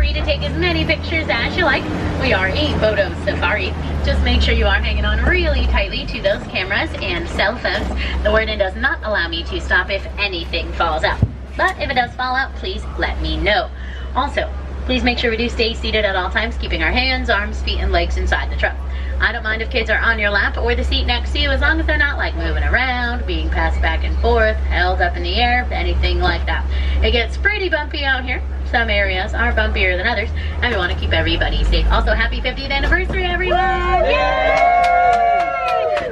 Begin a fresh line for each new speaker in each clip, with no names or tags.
free to take as many pictures as you like. We are a photo safari. Just make sure you are hanging on really tightly to those cameras and cell phones. The warden does not allow me to stop if anything falls out. But if it does fall out, please let me know. Also, please make sure we do stay seated at all times, keeping our hands, arms, feet, and legs inside the truck. I don't mind if kids are on your lap or the seat next to you, as long as they're not like moving around, being passed back and forth, held up in the air, anything like that. It gets pretty bumpy out here. Some areas are bumpier than others, and we want to keep everybody safe. Also, happy 50th anniversary, everyone! Yay!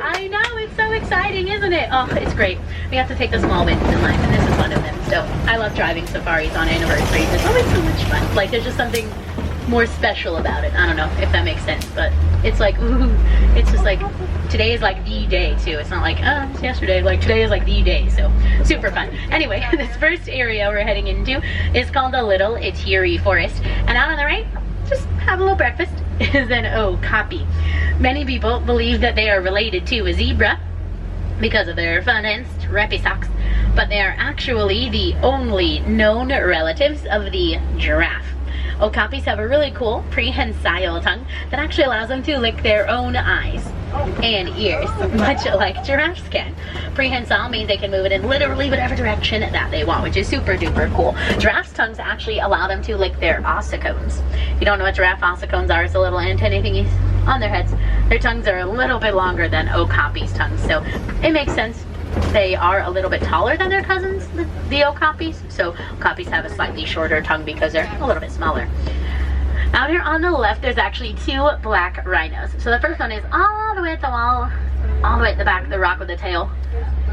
I know, it's so exciting, isn't it? Oh, it's great. We have to take the small wins in life, and this is one of them. So I love driving safaris on anniversaries. It's always so much fun. Like, there's just something more special about it. I don't know if that makes sense, but it's like, ooh, it's just like, today is like the day too. It's not like, oh, it's yesterday. Like, today is like the day, so super fun. Anyway, this first area we're heading into is called the Little Itiri Forest, and out on the right, just have a little breakfast, is an okapi. Many people believe that they are related to a zebra because of their fun and strappy socks, but they are actually the only known relatives of the giraffe. Okapis have a really cool prehensile tongue that actually allows them to lick their own eyes and ears, much like giraffes can. Prehensile means they can move it in literally whatever direction that they want, which is super duper cool. Giraffes' tongues actually allow them to lick their ossicones. If you don't know what giraffe ossicones are, it's a little antennae thingies on their heads. Their tongues are a little bit longer than okapis' tongues, so it makes sense. They are a little bit taller than their cousins, the okapis, so okapis have a slightly shorter tongue because they're a little bit smaller. Out here on the left, there's actually two black rhinos. So the first one is all the way at the wall, all the way at the back of the rock with the tail,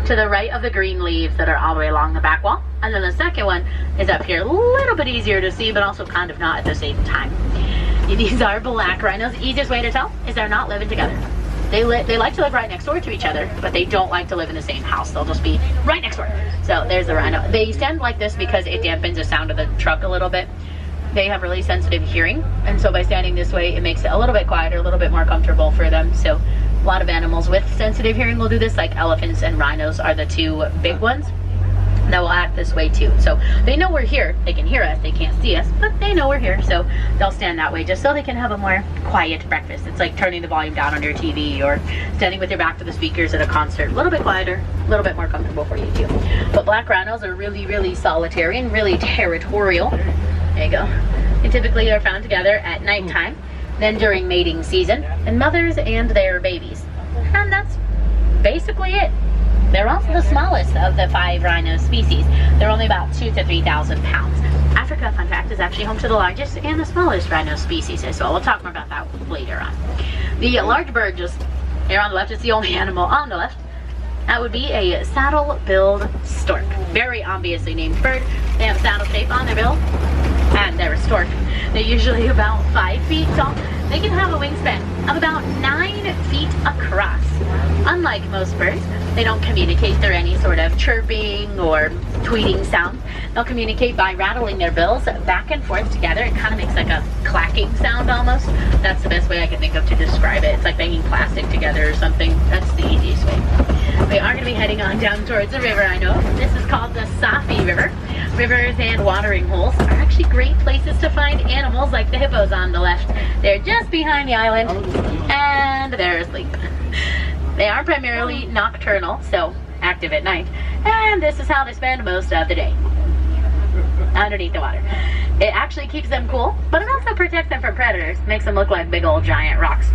to the right of the green leaves that are all the way along the back wall. And then the second one is up here, a little bit easier to see, but also kind of not at the same time. These are black rhinos. The easiest way to tell is they're not living together. They like to live right next door to each other, but they don't like to live in the same house. They'll just be right next door. So there's the rhino. They stand like this because it dampens the sound of the truck a little bit. They have really sensitive hearing, and so by standing this way, it makes it a little bit quieter, a little bit more comfortable for them. So a lot of animals with sensitive hearing will do this, like elephants and rhinos are the two big ones that will act this way too. So they know we're here. They can hear us. They can't see us, but they know we're here. So they'll stand that way just so they can have a more quiet breakfast. It's like turning the volume down on your TV or standing with your back to the speakers at a concert. A little bit quieter, a little bit more comfortable for you too. But black rhinos are really, really solitary and really territorial. There you go. They typically are found together at nighttime, then during mating season, and mothers and their babies. And that's basically it. They're also the smallest of the 5 rhino species. They're only about 2,000 to 3,000 pounds. Africa, fun fact, is actually home to the largest and the smallest rhino species as well. We'll talk more about that later on. The large bird just here on the left is the only animal on the left. That would be a saddle-billed stork. Very obviously named bird. They have a saddle shape on their bill, and they're a stork. They're usually about 5 feet tall. They can have a wingspan of about 9 feet across. Unlike most birds, they don't communicate through any sort of chirping or tweeting sound. They'll communicate by rattling their bills back and forth together. It kind of makes like a clacking sound almost. That's the best way I can think of to describe it. It's like banging plastic together or something. That's the easiest way. We are going to be heading on down towards the river, I know. This is called the Safi River. Rivers and watering holes are actually great places to find animals like the hippos on the left. They're just behind the island, and they're asleep. They are primarily nocturnal, so active at night, and this is how they spend most of the day, underneath the water. It actually keeps them cool, but it also protects them from predators, makes them look like big old giant rocks.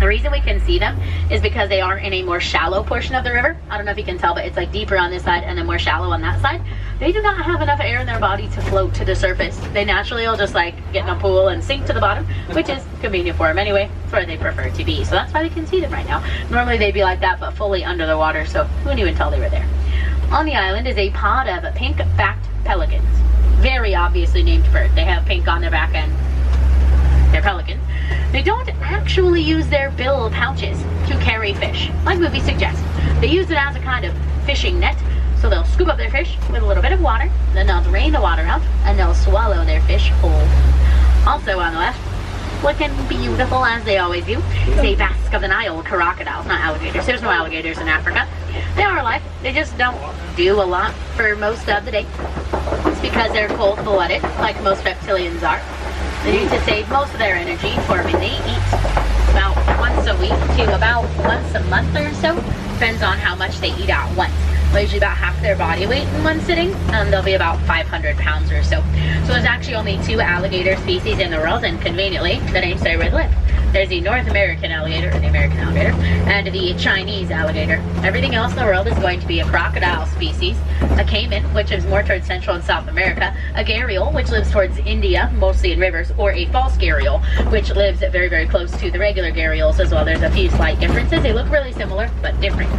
The reason we can see them is because they are in a more shallow portion of the river. I don't know if you can tell, but it's like deeper on this side and then more shallow on that side. They do not have enough air in their body to float to the surface. They naturally will just like get in a pool and sink to the bottom, which is convenient for them anyway. It's where they prefer to be. So that's why we can see them right now. Normally they'd be like that, but fully under the water, so who knew until they were there. On the island is a pod of pink-backed pelicans. Very obviously named bird. They have pink on their back end. They're pelicans. They don't actually use their bill pouches to carry fish, like movies suggest. They use it as a kind of fishing net, so they'll scoop up their fish with a little bit of water, then they'll drain the water out, and they'll swallow their fish whole. Also on the left, looking beautiful as they always do, is a Basque of the Nile crocodiles, not alligators. There's no alligators in Africa. They are alive. They just don't do a lot for most of the day. It's because they're cold-blooded, like most reptilians are. They need to save most of their energy for when they eat about once a week to about once a month or so. Depends on how much they eat at once. Well, usually about half their body weight in one sitting, and they'll be about 500 pounds or so. So there's actually only 2 alligator species in the world, and conveniently, the names stay where they live. There's the North American alligator, or the American alligator, and the Chinese alligator. Everything else in the world is going to be a crocodile species, a caiman, which is more towards Central and South America, a gharial, which lives towards India, mostly in rivers, or a false gharial, which lives very, very close to the regular gharials as well. There's a few slight differences. They look really similar, but different.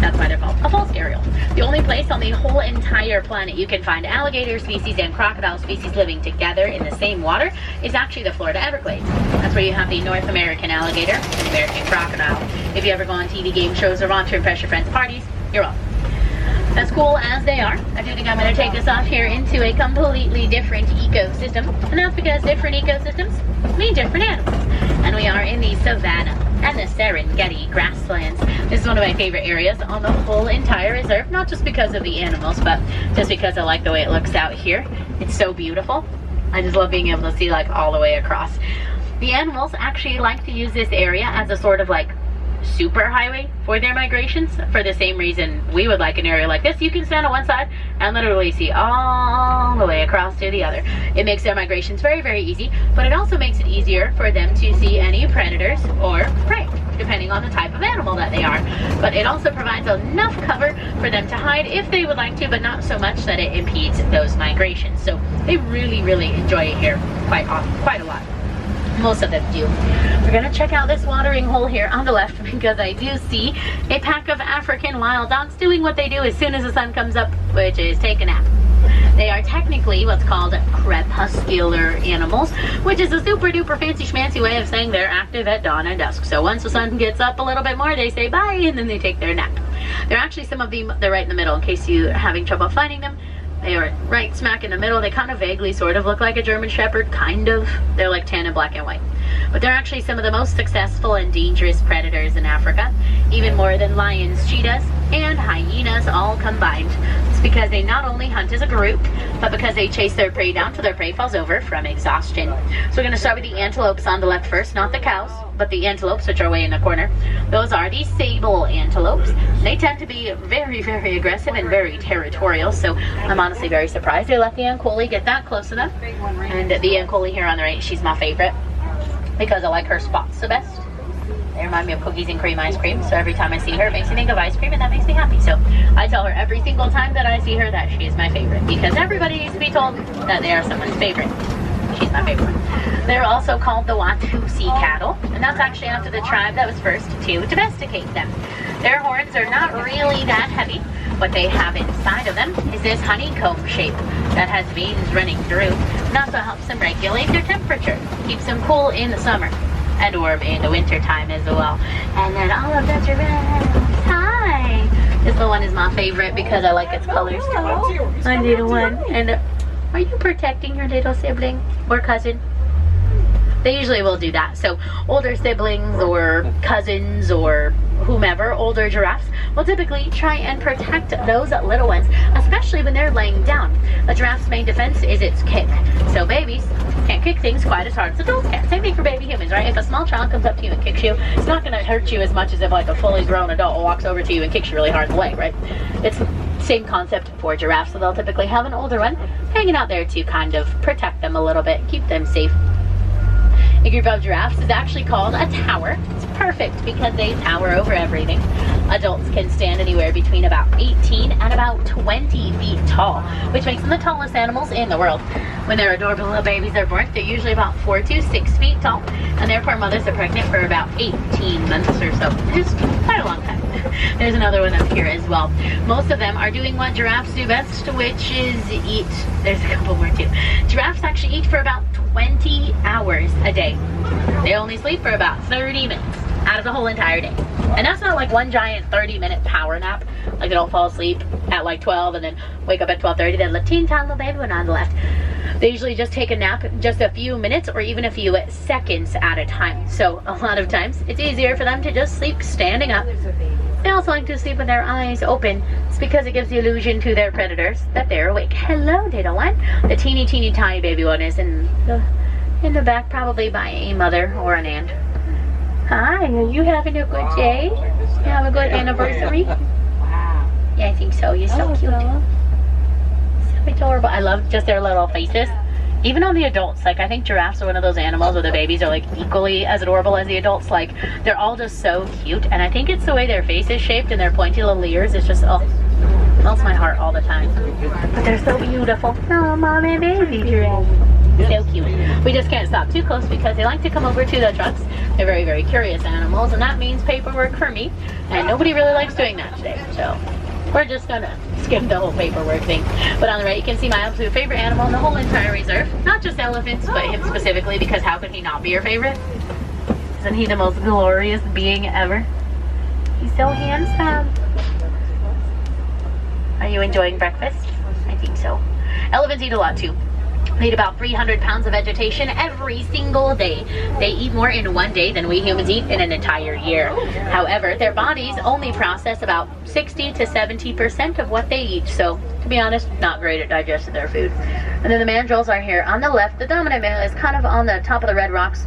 That's why they're called a false gharial. The only place on the whole entire planet you can find alligator species and crocodile species living together in the same water is actually the Florida Everglades. That's where you have the North American alligator and the American crocodile. If you ever go on TV game shows or want to impress your friends' parties, you're welcome. As cool as they are, I do think I'm going to take us off here into a completely different ecosystem. And that's because different ecosystems mean different animals. And we are in the savanna and the Serengeti grasslands. This is one of my favorite areas on the whole entire reserve, not just because of the animals, but just because I like the way it looks out here. It's so beautiful. I just love being able to see like all the way across. The animals actually like to use this area as a sort of like super highway for their migrations, for the same reason we would like an area like this. You can stand on one side and literally see all the way across to the other. It makes their migrations very, very easy, but it also makes it easier for them to see any predators or prey, depending on the type of animal that they are. But it also provides enough cover for them to hide if they would like to, but not so much that it impedes those migrations. So they really, really enjoy it here quite a lot. Most of them do. We're gonna check out this watering hole here on the left because I do see a pack of African wild dogs doing what they do as soon as the sun comes up, which is take a nap. They are technically what's called crepuscular animals, which is a super duper fancy schmancy way of saying they're active at dawn and dusk. So once the sun gets up a little bit more, they say bye and then they take their nap. They're actually some of them, they're right in the middle in case you're having trouble finding them. They are right smack in the middle. They kind of vaguely sort of look like a German Shepherd, kind of. They're like tan and black and white. But they're actually some of the most successful and dangerous predators in Africa, even more than lions, cheetahs, and hyenas all combined. It's because they not only hunt as a group, but because they chase their prey down till their prey falls over from exhaustion. So we're going to start with the antelopes on the left first, not the cows, but the antelopes, which are way in the corner. Those are the sable antelopes. They tend to be very, very aggressive and very territorial, so I'm honestly very surprised they let the Ankole get that close to them. And the Ankole here on the right, she's my favorite because I like her spots the best. They remind me of cookies and cream ice cream, so every time I see her, it makes me think of ice cream, and that makes me happy. So I tell her every single time that I see her that she is my favorite, because everybody needs to be told that they are someone's favorite. She's my favorite one. They're also called the Watusi cattle, and that's actually after the tribe that was first to domesticate them. Their horns are not really that heavy. What they have inside of them is this honeycomb shape that has veins running through, and also helps them regulate their temperature, keeps them cool in the summer and warm in the winter time as well. And then all of the giraffes. Hi! This little one is my favorite because I like its colors. Oh, my little one. And are you protecting your little sibling or cousin? They usually will do that. So older siblings or cousins or whomever, older giraffes, will typically try and protect those little ones, especially when they're laying down. A giraffe's main defense is its kick. So babies can't kick things quite as hard as adults can. Same thing for baby humans, right? If a small child comes up to you and kicks you, it's not going to hurt you as much as if like a fully grown adult walks over to you and kicks you really hard in the leg, right? It's the same concept for giraffes, so they'll typically have an older one hanging out there to kind of protect them a little bit, keep them safe. A group of giraffes is actually called a tower. It's perfect because they tower over everything. Adults can stand anywhere between about 18 and about 20 feet tall, which makes them the tallest animals in the world. When their adorable little babies are born, they're usually about 4 to 6 feet tall, and therefore mothers are pregnant for about 18 months or so. It's quite a long time. There's another one up here as well. Most of them are doing what giraffes do best, which is eat. There's a couple more too. Giraffes actually eat for about 20 hours a day. They only sleep for about 30 minutes out of the whole entire day. And that's not like one giant 30-minute power nap. Like they don't fall asleep at like 12 and then wake up at 12:30. Then the teen tiny little baby one on the left. They usually just take a nap just a few minutes or even a few seconds at a time. So a lot of times it's easier for them to just sleep standing up. They also like to sleep with their eyes open. It's because it gives the illusion to their predators that they're awake. Hello, little one. The teeny tiny baby one is in the In the back, probably by a mother or an aunt. Hi, are you having a good day? You have a good anniversary?
Wow.
Yeah, I think so. You're so cute. So adorable. I love just their little faces. Even on the adults, like I think giraffes are one of those animals where the babies are like equally as adorable as the adults. Like they're all just so cute, and I think it's the way their face is shaped and their pointy little ears. It's just, oh, melts my heart all the time. But they're so beautiful. Oh, mom and baby giraffe. So cute. We just can't stop too close because they like to come over to the trucks. They're very, very curious animals, and that means paperwork for me. And nobody really likes doing that today, so we're just gonna skip the whole paperwork thing. But on the right, you can see my absolute favorite animal in the whole entire reserve. Not just elephants, but him specifically, because how could he not be your favorite? Isn't he the most glorious being ever? He's so handsome. Are you enjoying breakfast? I think so. Elephants eat a lot too. They eat about 300 pounds of vegetation every single day. They eat more in one day than we humans eat in an entire year. However, their bodies only process about 60 to 70% of what they eat. So, to be honest, not great at digesting their food. And then the mandrills are here on the left. The dominant male is kind of on the top of the red rocks,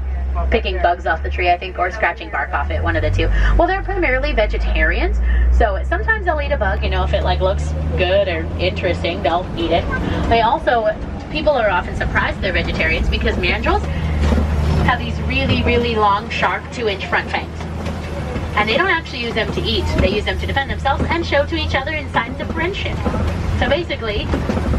picking bugs off the tree, I think, or scratching bark off it, one of the two. Well, they're primarily vegetarians, so sometimes they'll eat a bug, you know, if it like looks good or interesting, they'll eat it. They also, people are often surprised they're vegetarians because mandrills have these really, really long, sharp 2-inch front fangs. And they don't actually use them to eat, they use them to defend themselves and show to each other in signs of friendship. So basically,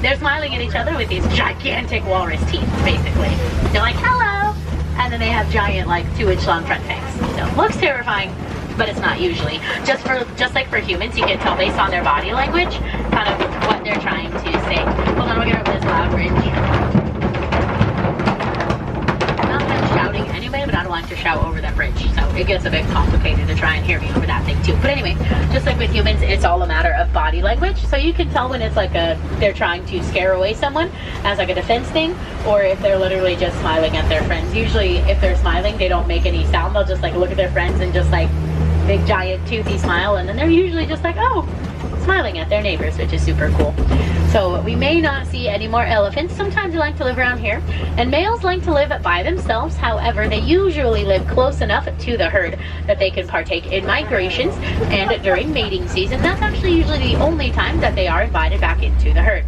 they're smiling at each other with these gigantic walrus teeth, basically. They're like, hello! And then they have giant, like, 2-inch long front fangs. So, looks terrifying, but it's not usually. Just like for humans, you can tell based on their body language, kind of what they're trying to say. Hold on, we'll get over this loud bridge. I'm not done shouting anyway, but I don't like to shout over that bridge. So, it gets a bit complicated to try and hear me over that thing too. But anyway, just like with humans, it's all a matter of body language. So you can tell when it's like they're trying to scare away someone as like a defense thing, or if they're literally just smiling at their friends. Usually if they're smiling, they don't make any sound. They'll just like look at their friends and just like big giant toothy smile, and then they're usually just like, oh, smiling at their neighbors, which is super cool. So we may not see any more elephants. Sometimes they like to live around here, and males like to live by themselves. However, they usually live close enough to the herd that they can partake in migrations, and during mating season, that's actually usually the only time that they are invited back into the herd.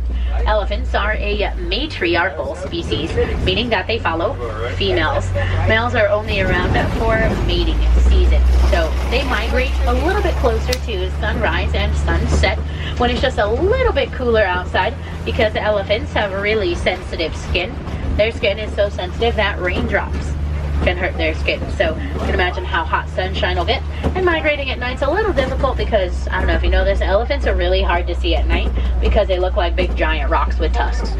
Elephants are a matriarchal species, meaning that they follow females. Males are only around for mating season, so they migrate a little bit closer to sunrise and sunset when it's just a little bit cooler outside, because the elephants have really sensitive skin. Their skin is so sensitive that raindrops can hurt their skin. So you can imagine how hot sunshine will get. And migrating at night's a little difficult because, I don't know if you know this, elephants are really hard to see at night because they look like big giant rocks with tusks.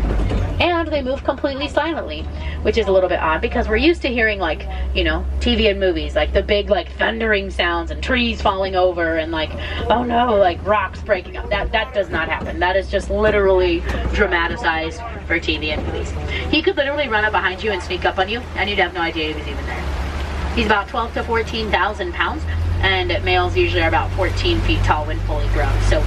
And they move completely silently, which is a little bit odd because we're used to hearing, like, you know, TV and movies, like the big like thundering sounds and trees falling over and like, oh no, like rocks breaking up. That does not happen. That is just literally dramatized for TV and movies. He could literally run up behind you and sneak up on you and you'd have no idea he was even there. He's about 12 to 14,000 pounds, and males usually are about 14 feet tall when fully grown. So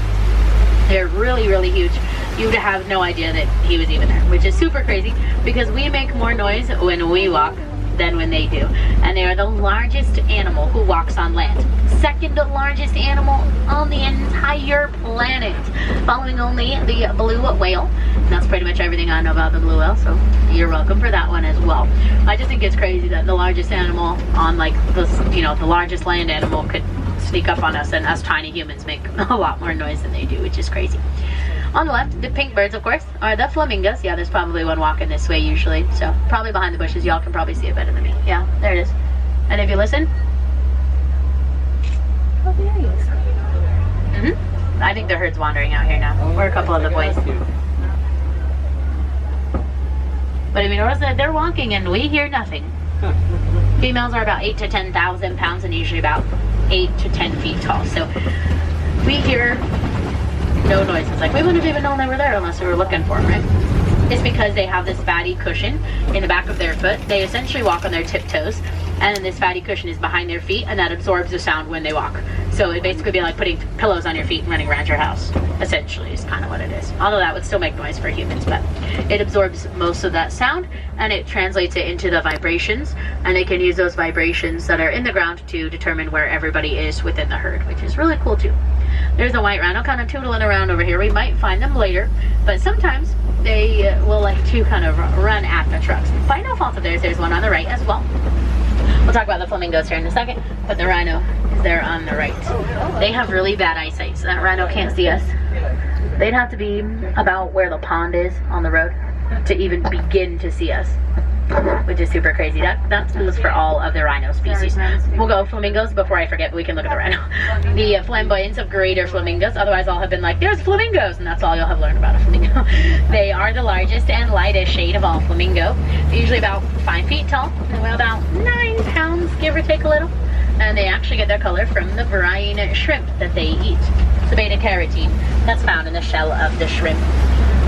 they're really, really huge. You would have no idea that he was even there, which is super crazy because we make more noise when we walk than when they do. And they are the largest animal who walks on land. Second largest animal on the entire planet, following only the blue whale. And that's pretty much everything I know about the blue whale, so you're welcome for that one as well. I just think it's crazy that the largest animal on like this, you know, the largest land animal could sneak up on us, and us tiny humans make a lot more noise than they do, which is crazy. On the left, the pink birds, of course, are the flamingos. Yeah, there's probably one walking this way usually, so probably behind the bushes. Y'all can probably see it better than me. Yeah, there it is. And if you listen, oh, there he is. I think the herd's wandering out here now, or a couple of the boys. But if you notice that they're walking and we hear nothing. Females are about 8 to 10,000 pounds and usually about 8 to 10 feet tall. So we hear no noises. Like, we wouldn't have even known they were there unless we were looking for them, right? It's because they have this fatty cushion in the back of their foot. They essentially walk on their tiptoes, and then this fatty cushion is behind their feet, and that absorbs the sound when they walk. So it basically be like putting pillows on your feet and running around your house, essentially, is kind of what it is. Although that would still make noise for humans, but it absorbs most of that sound, and it translates it into the vibrations, and they can use those vibrations that are in the ground to determine where everybody is within the herd, which is really cool too. There's a white rhino kind of tootling around over here. We might find them later, but sometimes they will like to kind of run at the trucks. By no fault of theirs, there's one on the right as well. We'll talk about the flamingos here in a second, but the rhino is there on the right. They have really bad eyesight, so that rhino can't see us. They'd have to be about where the pond is on the road to even begin to see us, which is super crazy. That goes for all of the rhino species. We'll go flamingos before I forget, but we can look at the rhino. The flamboyance of greater flamingos, otherwise I'll have been like, there's flamingos, and that's all you'll have learned about a flamingo. They are the largest and lightest shade of all flamingo. They're usually about 5 feet tall, and weigh about 9 pounds, give or take a little. And they actually get their color from the brine shrimp that they eat. It's the beta carotene that's found in the shell of the shrimp.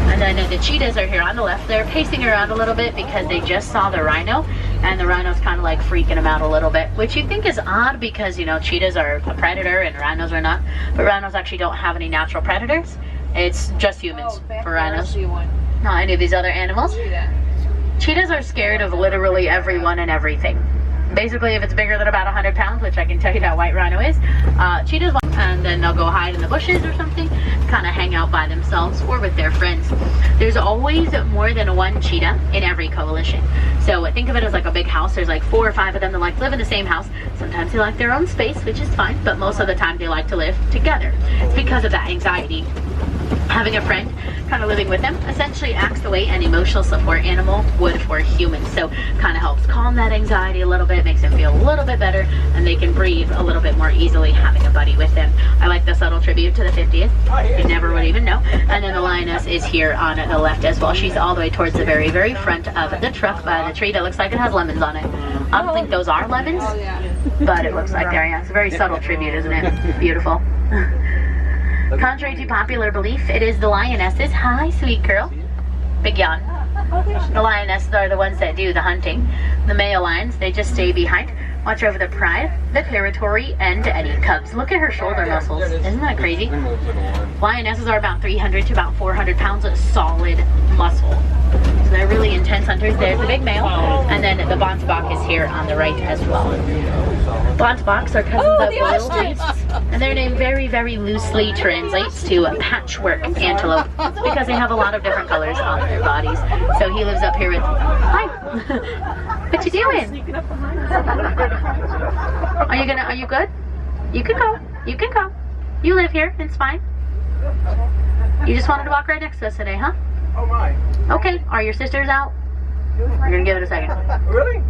And then the cheetahs are here on the left. They're pacing around a little bit because they just saw the rhino, and the rhino's kind of like freaking them out a little bit, which you think is odd because, you know, cheetahs are a predator and rhinos are not. But rhinos actually don't have any natural predators. It's just humans for rhinos. Not any of these other animals. Cheetahs are scared of literally everyone and everything. Basically, if it's bigger than about 100 pounds, which I can tell you that white rhino is, cheetahs won't, and then they'll go hide in the bushes or something, kind of hang out by themselves or with their friends. There's always more than one cheetah in every coalition. So think of it as like a big house. There's like 4 or 5 of them that like live in the same house. Sometimes they like their own space, which is fine, but most of the time they like to live together. It's because of that anxiety. Having a friend kind of living with them essentially acts the way an emotional support animal would for humans. So kind of helps calm that anxiety a little bit, makes them feel a little bit better, and they can breathe a little bit more easily having a buddy with them. I like the subtle tribute to the 50th. You never would even know. And then the lioness is here on the left as well. She's all the way towards the very, very front of the truck by the tree that looks like it has lemons on it. I don't think those are lemons, but it looks like they are. Yeah, it's a very subtle tribute, isn't it? Beautiful. Contrary to popular belief, it is the lionesses. Hi, sweet girl. Big yawn. The lionesses are the ones that do the hunting. The male lions, they just stay behind, watch over the pride, the territory, and any cubs. Look at her shoulder muscles. Isn't that crazy? Lionesses are about 300 to about 400 pounds of solid muscle. So they're really intense hunters. There's the big male, and then the Bontebok is here on the right as well. Bonteboks are cousins of wildebeests, and their name very, very loosely translates to patchwork antelope because they have a lot of different colors on their bodies. So he lives up here with, hi, what you doing? Are you good? You can go. You live here, it's fine. You just wanted to walk right next to us today, huh?
Oh my.
Okay, are your sisters out? We're gonna give it a second.
Really?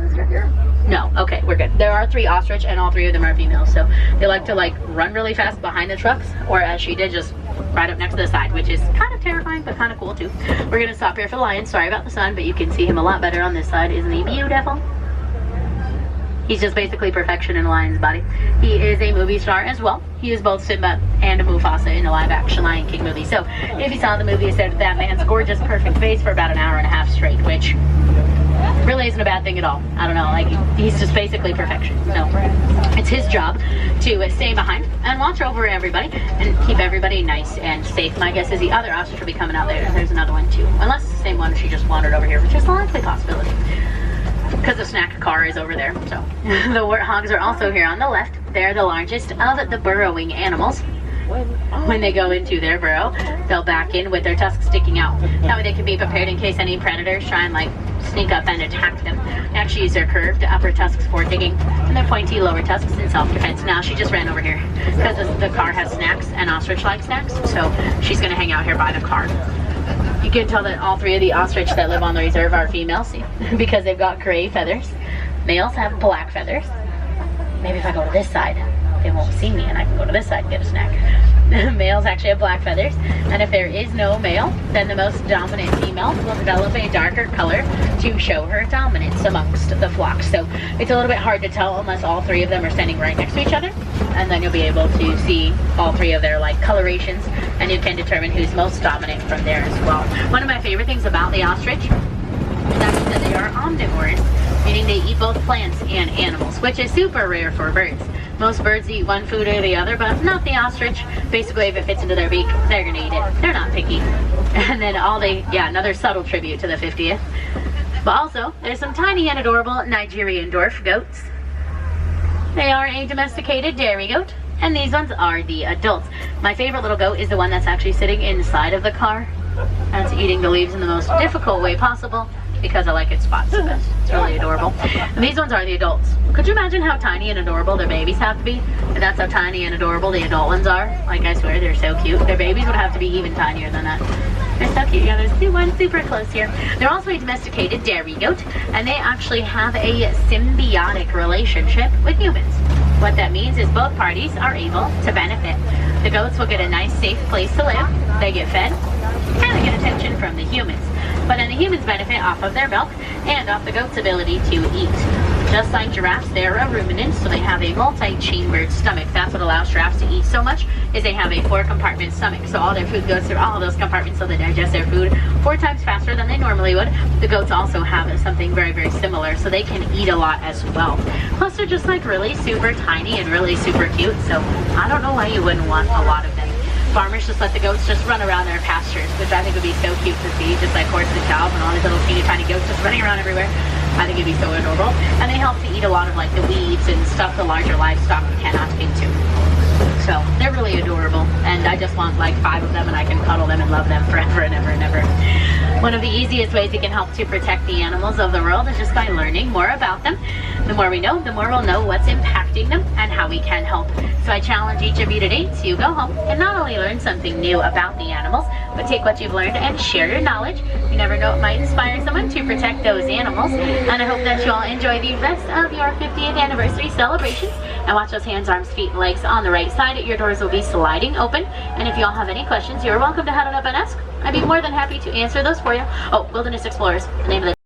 Sister here?
No, okay, we're good. There are 3 ostrich, and all 3 of them are females, so they like to like run really fast behind the trucks, or as she did, just right up next to the side, which is kind of terrifying, but kind of cool too. We're gonna stop here for the lion. Sorry about the sun, but you can see him a lot better on this side. Isn't he beautiful? He's just basically perfection in a lion's body. He is a movie star as well. He is both Simba and Mufasa in the live-action Lion King movie. So if you saw the movie, you said that man's gorgeous, perfect face for about an hour and a half straight, which really isn't a bad thing at all. I don't know, like, he's just basically perfection. So it's his job to stay behind and watch over everybody and keep everybody nice and safe. My guess is the other ostrich will be coming out there. There's another one too. Unless it's the same one, she just wandered over here, which is a likely possibility, because the snack car is over there. So the warthogs are also here on the left. They're the largest of the burrowing animals. When they go into their burrow, they'll back in with their tusks sticking out. That way they can be prepared in case any predators try and like sneak up and attack them. They actually use their curved upper tusks for digging and their pointy lower tusks in self-defense. Now she just ran over here because the car has snacks and ostrich-like snacks, so she's gonna hang out here by the car. You can tell that all 3 of the ostrich that live on the reserve are females because they've got gray feathers. Males have black feathers. Maybe if I go to this side, they won't see me and I can go to this side and get a snack. Males actually have black feathers, and if there is no male, then the most dominant female will develop a darker color to show her dominance amongst the flock. So it's a little bit hard to tell unless all 3 of them are standing right next to each other, and then you'll be able to see all 3 of their like colorations, and you can determine who's most dominant from there as well. One of my favorite things about the ostrich is actually that they are omnivores. meaning they eat both plants and animals, which is super rare for birds. Most birds eat one food or the other, but not the ostrich. Basically, if it fits into their beak, they're gonna eat it. They're not picky. And then another subtle tribute to the 50th. But also, there's some tiny and adorable Nigerian dwarf goats. They are a domesticated dairy goat, and these ones are the adults. My favorite little goat is the one that's actually sitting inside of the car. And it's eating the leaves in the most difficult way possible, because I like its spots the best. It's really adorable. And these ones are the adults. Could you imagine how tiny and adorable their babies have to be? And that's how tiny and adorable the adult ones are. Like, I swear, they're so cute. Their babies would have to be even tinier than that. They're so cute. Yeah, there's two ones super close here. They're also a domesticated dairy goat, and they actually have a symbiotic relationship with humans. What that means is both parties are able to benefit. The goats will get a nice, safe place to live. They get fed, and they get attention from the humans. But then the humans benefit off of their milk and off the goat's ability to eat. Just like giraffes, they're a ruminant, so they have a multi-chambered stomach. That's what allows giraffes to eat so much, is they have a 4-compartment stomach. So all their food goes through all of those compartments, so they digest their food 4 times faster than they normally would. The goats also have something very, very similar, so they can eat a lot as well. Plus, they're just like really super tiny and really super cute, so I don't know why you wouldn't want a lot of them. Farmers just let the goats just run around their pastures, which I think would be so cute to see, just like horses and cows and all these little teeny tiny goats just running around everywhere. I think it'd be so adorable. And they help to eat a lot of like the weeds and stuff the larger livestock cannot into. So they're really adorable, and I just want like 5 of them, and I can cuddle them and love them forever and ever and ever. One of the easiest ways we can help to protect the animals of the world is just by learning more about them. The more we know, the more we'll know what's impacting them and how we can help. So I challenge each of you today to go home and not only learn something new about the animals, but take what you've learned and share your knowledge. You never know, it might inspire someone to protect those animals. And I hope that you all enjoy the rest of your 50th anniversary celebrations. And watch those hands, arms, feet, and legs on the right side. Your doors will be sliding open. And if you all have any questions, you're welcome to head on up and ask. I'd be more than happy to answer those for you. Oh, Wilderness Explorers, the name of the